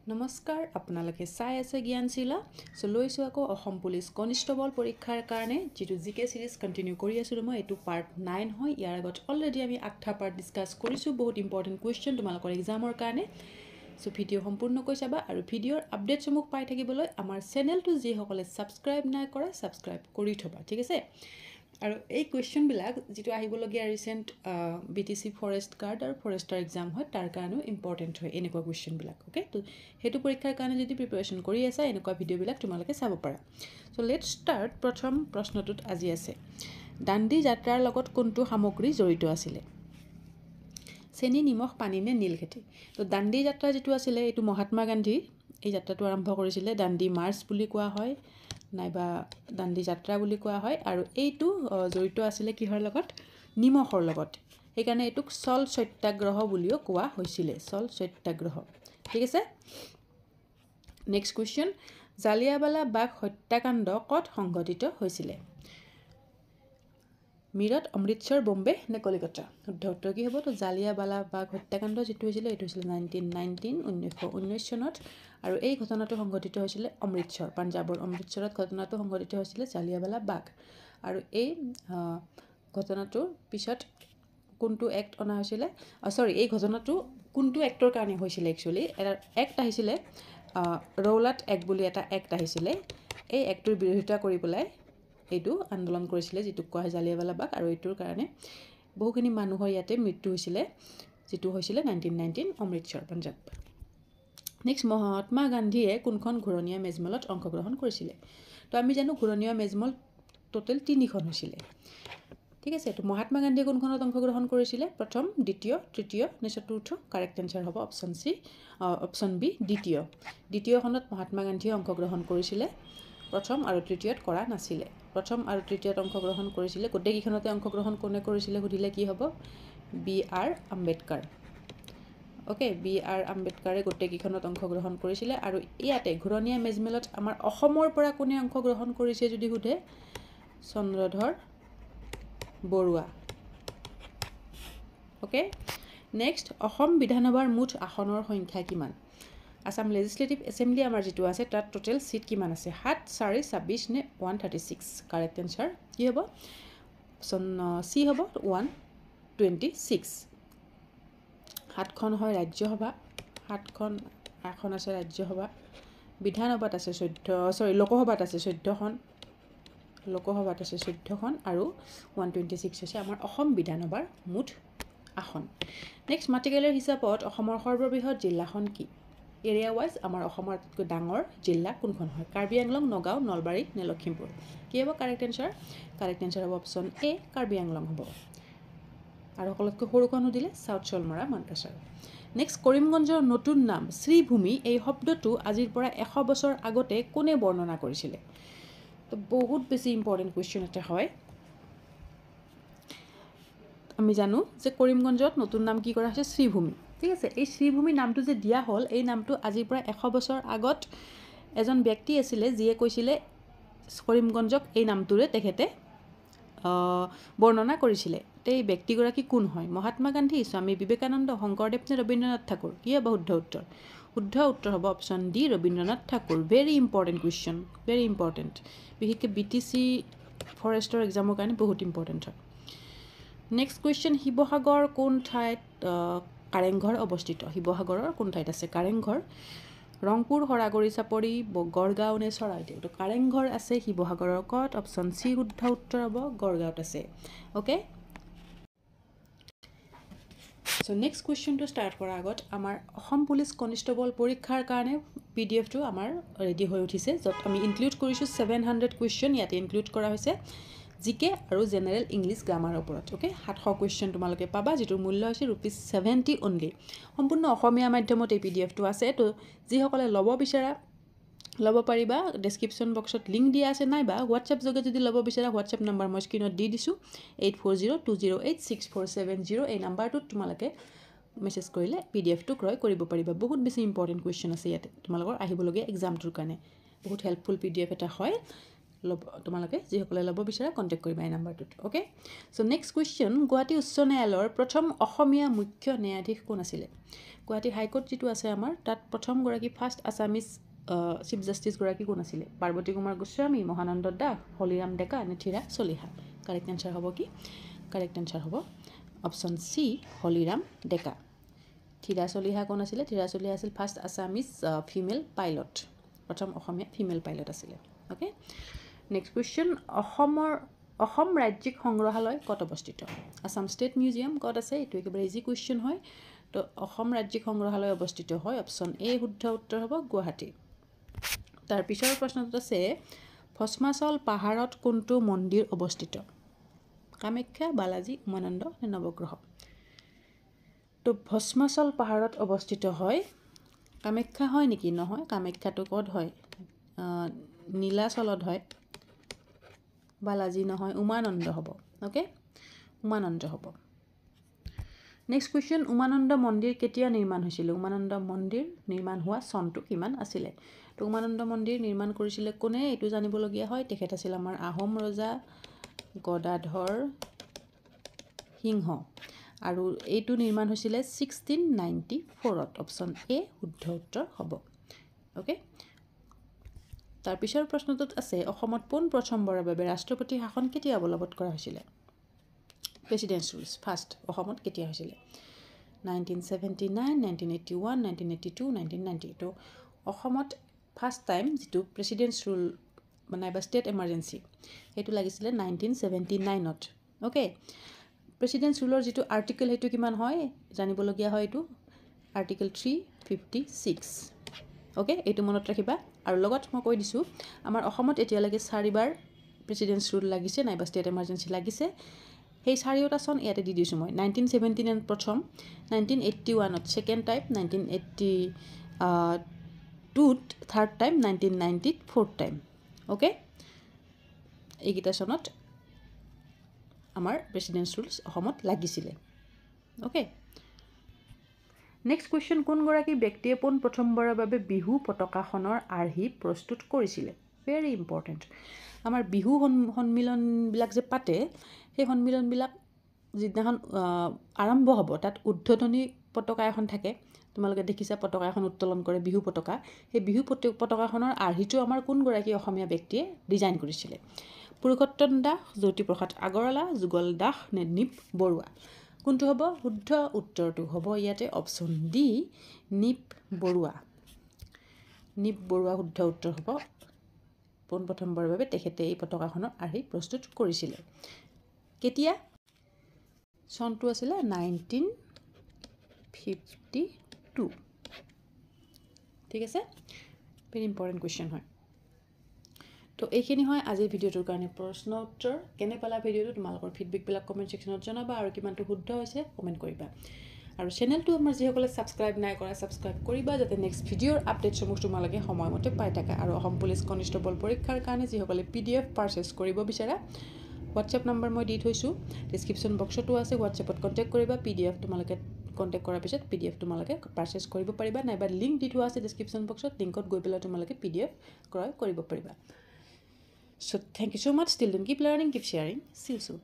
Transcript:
নমস্কাৰ আপোনালোকে চাই আছে জ্ঞানশীলা সো লৈছো আকৌ অসম পুলিচ কনষ্টেবল পৰীক্ষাৰ কাৰণে যেটো জিকে সিৰিজ কন্টিনিউ কৰি আছো মই এটো পাৰ্ট 9 হয় ইয়াৰ আগত অলৰেডি আমি 8টা পাৰ্ট ডিসকাস কৰিছো বহুত ইম্পৰ্টেন্ট কোৱেশ্চন তোমালোকৰ এক্সামৰ কাৰণে সো ভিডিও সম্পূৰ্ণকৈ চাবা আৰু ভিডিওৰ আপডেট সমুখ পাই থাকিবলৈ আমাৰ চেনেলটো যি সকলে সাবস্ক্ৰাইব নাই কৰা সাবস্ক্ৰাইব কৰি থবা ঠিক আছে আৰু এই কোৱেশ্চন বিলাক যেটো আহিবলগিয়া ৰিসেন্ট বিটিসি ফৰেষ্ট গাৰ্ড আৰু ফৰেষ্টাৰ এক্সাম হয় তাৰ কাৰণে ইম্পৰ্টেন্ট হয় এনেকুৱা কোৱেশ্চন বিলাক ওকে তো হেতু পৰীক্ষাৰ কাৰণে যদি প্ৰিপাৰেচন কৰি আছা এনেকুৱা ভিডিও বিলাক তোমালোকে চাব পাৰা সো লেটস স্টাৰ্ট প্ৰথম প্ৰশ্নটোত আজি আছে দাণ্ডি যাত্ৰাৰ লগত কোনটো সামগ্ৰী জড়িত আছিল চেনি নিমখ পানী নে নীলখেতি তো দাণ্ডি যাত্ৰা যেটো আছিল এটো মহাত্মা গান্ধী এই যাত্ৰাটো আৰম্ভ কৰিছিল দাণ্ডি মাৰ্চ বুলি কোৱা হয় নাইবা দাণ্ডি যাত্ৰা বুলি কোৱা হয় আৰু এইটো জড়িত আছিল কিহৰ লগত নিমখৰ লগত সেইকাৰণে এটুক সল সত্যাগ্ৰহ বুলিও কোৱা হৈছিল সল সত্যাগ্ৰহ ঠিক আছে নেক্সট কোৱেশ্চন জালিয়াৱালা বাগ হত্যাকাণ্ড কত সংঘটিত হৈছিল মিৰট অমৃতসৰ বম্বে নে কলিকতা উত্তৰ কি হ'ব তো জালিয়াৱালা বাগ হত্যাকাণ্ড যেটো হৈছিল এটো হৈছিল 1919 চনত আৰু এই ঘটনাটো সংঘটিত হৈছিল অমৃতসৰ পাঞ্জাবৰ অমৃতসৰত ঘটনাটো সংঘটিত হৈছিল জালিয়াৱালা বাগ আৰু এই ঘটনাটোৰ পিছত কোনটো এক্ট অনা হৈছিল সৰি এই ঘটনাটো কোনটো এক্টৰ কাৰণে হৈছিল একচুয়ালি এটা এক্ট আহিছিল ৰৌলাট এক্ট বুলি এটা এক্ট আহিছিল এই এক্টৰ বিৰোধিতা কৰি পেলাই এইটো আন্দোলন কৰিছিল যেটো কোৱা হয় জালিয়াৱালা বাগ আৰু এইটোৰ কাৰণে বহুখিনি মানুহৰ ইয়াতে মৃত্যু হৈছিল যেটো হৈছিল 1919 অমৃতসৰ পাঞ্জাব নেক্সট মহাত্মা গান্ধীয়ে কোনখন ঘূৰণীয়া মেজমেলত অংশগ্ৰহণ কৰিছিল তো আমি জানো ঘূৰণীয়া মেজমেল টোটাল 3খন হৈছিল ঠিক আছে তো মহাত্মা গান্ধীয়ে কোনখনত অংশগ্ৰহণ কৰিছিল প্ৰথম দ্বিতীয় তৃতীয় নে চতুৰ্থ কাৰেক্ট আনসাৰ হ'ব অপচন সি অপচন বি দ্বিতীয়খনত মহাত্মা গান্ধীয়ে অংশগ্ৰহণ কৰিছিল প্ৰথম আৰু তৃতীয়ত কৰা নাছিল প্ৰথম আৰু তৃতীয়ত অংশগ্ৰহণ কৰিছিল গোটেইখনতে অংশগ্ৰহণ কোনে কৰিছিল সুধিলে কি হ'ব B R Ambedkar okay B R আম্বেদকাৰে গোটেইখনত অংশগ্ৰহণ কৰিছিল আৰু ইয়াতে ঘূৰণীয়া মেজমেলত আমাৰ অসমৰ পৰা কোনে অংশগ্ৰহণ কৰিছে যদি সুধে চন্দ্ৰধৰ বৰুৱা ওকে নেক্সট অসম বিধানসভাৰ মুঠ আসনৰ সংখ্যা কিমান আসাম লেজিসলেটিভ এসেম্বলি আমাৰ যেটো আছে তাত টোটাল সিট কিমান আছে 7 4 26 নে 136 কাৰেক্ট আনসাৰ কি হ'ব অপচন সি হ'ব 126 7খন হয় ৰাজ্যসভা 7খন এখন আছে ৰাজ্যসভা বিধানসভাত আছে 14 লোকসভাত আছে 14খন লোকসভাত আছে 14খন আৰু 126 আছে আমাৰ অসম বিধানসভাৰ মুঠ আসন নেক্সট মাটিকালিৰ হিচাপত অসমৰ সৰ্ববৃহৎ জিলাখন কি এৰিয়া ওয়াইজ আমাৰ অসমৰ আটাইতকৈ ডাঙৰ জিলা কোনখন হয় কাৰ্বি আংলং নগাঁও নলবাৰী নে লখিমপুৰ কি হ'ব কাৰেক্ট আনসাৰ হ'ব অপচন এ কাৰ্বি আংলং হ'ব আৰু সকলোতকৈ সৰুখন দিলে সাউথ চলমৰা মানকাছাৰ নেক্সট কৰিমগঞ্জৰ নতুন নাম শ্ৰীভূমি এই শব্দটো আজিৰ পৰা 100 বছৰ আগতে কোনে বৰ্ণনা কৰিছিল তো বহুত বেছি ইম্পৰ্টেন্ট কোৱেশ্চন এটা হয় আমি জানো যে কৰিমগঞ্জত নতুন নাম কি কৰা হৈছে শ্ৰীভূমি ঠিক আছে এই শ্ৰীভূমি নামটো যে দিয়া হল এই নামটো আজিৰ পৰা 100 বছৰ আগত এজন ব্যক্তি আছিল যিয়ে কৈছিল কৰিমগঞ্জক এই নামটোৰে তেখেতে বৰ্ণনা কৰিছিল এই ব্যক্তিগৰাকী কোন হয় মহাত্মা গান্ধী স্বামী বিবেকানন্দ শংকৰদেৱ নে ৰবীন্দ্ৰনাথ ঠাকুৰ কি হ'ব শুদ্ধ উত্তৰ হ'ব option D Rabindranath Thakur very important question very important বিশেষকৈ বিটিসি ফৰেষ্টৰ এক্সামৰ কাৰণে বহুত ইম্পৰ্টেন্ট হয় নেক্সট কোৱেশ্চন শিৱসাগৰ কোন ঠাইত কাৰেংঘৰ অৱস্থিত শিৱসাগৰৰ কোন ঠাইত আছে কাৰেংঘৰ ৰংপুৰ হৰাগুৰি চাপৰি গড়গাঁও নে চৰাইদেউ তো কাৰেংঘৰ আছে শিৱসাগৰৰ কত অপচন সি শুদ্ধ উত্তৰ হ'ব গড়গাঁৱত আছে ওকে সো নেক্সট কোৱেশ্চনটো ষ্টাৰ্ট কৰাৰ আগত আমাৰ অসম পুলিচ কনষ্টেবল পৰীক্ষাৰ কাৰণে পিডিএফটো আমাৰ ৰেডি হৈ উঠিছে য'ত আমি ইনক্লুড কৰিছো 700 কোৱেশ্চন ইয়াতে ইনক্লুড কৰা হৈছে জিকে আৰু জেনাৰেল ইংলিশ গ্ৰামাৰৰ ওপৰত ওকে 700 কোৱেশ্চন তোমালোকে পাবা যেটো মূল্য হৈছে ₹70 অনলি সম্পূৰ্ণ অসমীয়া মাধ্যমত এই পিডিএফটো আছে তো যি সকলে লব বিচাৰা লব পাৰিবা ডেসক্ৰিপচন বক্সত লিংক দিয়া আছে নাইবা হোৱাটসএপ যোগে যদি লব বিচাৰা হোৱাটসএপ নম্বৰ মই স্ক্ৰিনত দি দিছো 8402086470 এই নম্বৰটোত তোমালোকে মেছেজ কৰিলে পিডিএফটো ক্ৰয় কৰিব পাৰিবা বহুত বেছি ইম্পৰ্টেন্ট কোৱেশ্চন আছে ইয়াতে তোমালোকৰ আহিবলগীয়া এক্সামটোৰ কাৰণে বহুত হেল্পফুল পিডিএফ এটা হয় ল'ব তোমালোকে যিসকলে ল'ব বিচাৰা কণ্টেক্ট কৰিবা এই নাম্বাৰটোত okay so' next question Guwahati উচ্চ ন্যায়ালয়ৰ প্ৰথম অসমীয়া মুখ্য ন্যায়াধীশ কোন আছিলে গুৱাহাটী হাইকোৰ্ট যিটো আছে আমাৰ তাত প্ৰথমগৰাকী ফাৰ্ষ্ট আছামিজ চিফ জাষ্টিছগৰাকী কোন আছিলে পাৰ্বতী কুমাৰ গোস্বামী মহানন্দ দাস হলিৰাম ডেকা নে থিৰা চলিহা কাৰেক্ট এনচাৰ হ'ব কি কাৰেক্ট এনচাৰ হ'ব অপশ্যন চি হলিৰাম ডেকা থিৰা চলিহা কোন আছিলে থিৰা চলিহা আছিল ফাৰ্ষ্ট আছামিজ ফিমেল পাইলট প্ৰথম অসমীয়া ফিমেল পাইলট আছিলে অ'কে নেক্সট কুৱেশ্যন অসম ৰাজ্যিক সংগ্ৰহালয় ক'ত অৱস্থিত আছাম ষ্টেট মিউজিয়াম ক'ত আছে এইটো একেবাৰে ইজি কুৱেশ্যন হয় তো অসম ৰাজ্যিক সংগ্ৰহালয় অৱস্থিত হয় অপশ্যন এ শুদ্ধ উত্তৰ হ'ব গুৱাহাটী তাৰ পিছৰ প্ৰশ্নটোত আছে ভস্মাচল পাহাৰত কোনটো মন্দিৰ অৱস্থিত কামাখ্যা বালাজী উমানন্দ নে নৱগ্ৰহ তো ভস্মাচল পাহাৰত অৱস্থিত হয় কামাখ্যা হয় নেকি নহয় কামাখ্যাটো ক'ত হয় নীলাচলত হয় বালাজী নহয় উমানন্দ হ'ব অ'কে উমানন্দ হ'ব নেক্সট কুৱেশ্যন উমানন্দ মন্দিৰ কেতিয়া নিৰ্মাণ হৈছিল উমানন্দ মন্দিৰ নিৰ্মাণ হোৱা চনটো কিমান আছিলে তো উমানন্দ মন্দিৰ নিৰ্মাণ কৰিছিলে কোনে এইটো জানিবলগীয়া হয় তেখেত আছিল আমাৰ আহোম ৰজা গদাধৰ সিংহ আৰু এইটো নিৰ্মাণ হৈছিলে 1694ত অপশ্যন এ শুদ্ধ উত্তৰ হ'ব অ'কে তাৰ পিছৰ প্ৰশ্নটোত আছে অসমত পোন প্ৰথমবাৰৰ বাবে ৰাষ্ট্ৰপতি শাসন কেতিয়া অৱলম্বন কৰা হৈছিলে প্ৰেচিডেন্স ৰুলছ ফাৰ্ষ্ট অসমত কেতিয়া হৈছিলে 1979 1981 1982 1990 তো অসমত ফাৰ্ষ্ট টাইম যিটো প্ৰেচিডেন্স ৰুল নাইবা ষ্টেট এমাৰ্জেঞ্চি সেইটো লাগিছিলে 1979ত অ'কে প্ৰেচিডেন্স ৰুলৰ যিটো আৰ্টিকেল সেইটো কিমান হয় জানিবলগীয়া হয় এইটো আৰ্টিকেল 356 অ'কে এইটো মনত ৰাখিবা আৰু লগত মই কৈ দিছোঁ আমাৰ অসমত এতিয়ালৈকে 4বাৰ প্ৰেচিডেন্স ৰুল লাগিছে নাইবা ষ্টেট এমাৰ্জেঞ্চি লাগিছে সেই 4টা চন ইয়াতে দি দিছোঁ মই 1979 প্ৰথম 1981ত ছেকেণ্ড টাইম 1982ত থাৰ্ড টাইম 1990ত ফ'ৰ্থ টাইম অ'কে এইকেইটা চনত আমাৰ প্ৰেচিডেন্স ৰুলছ অসমত লাগিছিলে অ'কে নেক্সট কুৱেশ্যন কোনগৰাকী ব্যক্তিয়ে পোন প্ৰথমবাৰৰ বাবে বিহু পতাকাখনৰ আৰ্হি প্ৰস্তুত কৰিছিলে ভেৰি ইম্পৰ্টেণ্ট আমাৰ বিহু সন্মিলনবিলাক যে পাতে সেই সন্মিলনবিলাক যিদিনাখন আৰম্ভ হ'ব তাত উদ্বোধনী পতাকা এখন থাকে তোমালোকে দেখিছা পতাকা এখন উত্তোলন কৰে বিহু পতাকা সেই বিহু পতাকাখনৰ আৰ্হিটো আমাৰ কোনগৰাকী অসমীয়া ব্যক্তিয়ে ডিজাইন কৰিছিলে পুৰুষোত্তম দাস জ্যোতিপ্ৰসাদ আগৰৱালা যুগল দাস নে নিপ বৰুৱা কোনটো হ'ব শুদ্ধ উত্তৰটো হ'ব ইয়াতে অপশ্যন ডি নিপ বৰুৱা শুদ্ধ উত্তৰ হ'ব পোনপ্ৰথমবাৰৰ বাবে তেখেতে এই পতাকাখনৰ আৰ্হি প্ৰস্তুত কৰিছিলে কেতিয়া চনটো আছিলে 1952 ঠিক আছে ভেৰি ইম্পৰ্টেণ্ট কুৱেশ্যন হয় তো এইখিনি হয় আজিৰ ভিডিঅ'টোৰ কাৰণে প্ৰশ্ন উত্তৰ কেনে পালা ভিডিঅ'টো তোমালোকৰ ফিডবেকবিলাক কমেণ্ট ছেকশ্যনত জনাবা আৰু কিমানটো শুদ্ধ হৈছে কমেণ্ট কৰিবা আৰু চেনেলটো আমাৰ যিসকলে ছাবস্ক্ৰাইব নাই কৰা ছাবস্ক্ৰাইব কৰিবা যাতে নেক্সট ভিডিঅ'ৰ আপডেটসমূহ তোমালোকে সময়মতে পাই থাকা আৰু অসম পুলিচ কনষ্টেবল পৰীক্ষাৰ কাৰণে যিসকলে PDF পাৰ্চেছ কৰিব বিচাৰা হোৱাটছএপ নম্বৰ মই দি থৈছোঁ ডিছক্ৰিপশ্যন বক্সতো আছে হোৱাটছএপত কণ্টেক্ট কৰিবা PDF তোমালোকে কণ্টেক্ট কৰাৰ পিছত PDF তোমালোকে পাৰ্চেছ কৰিব পাৰিবা নাইবা লিংক দি থোৱা আছে ডিছক্ৰিপশ্যন বক্সত লিংকত গৈ পেলাই তোমালোকে PDF ক্ৰয় কৰিব পাৰিবা So thank you so much. Till then, keep learning, keep sharing. See you soon.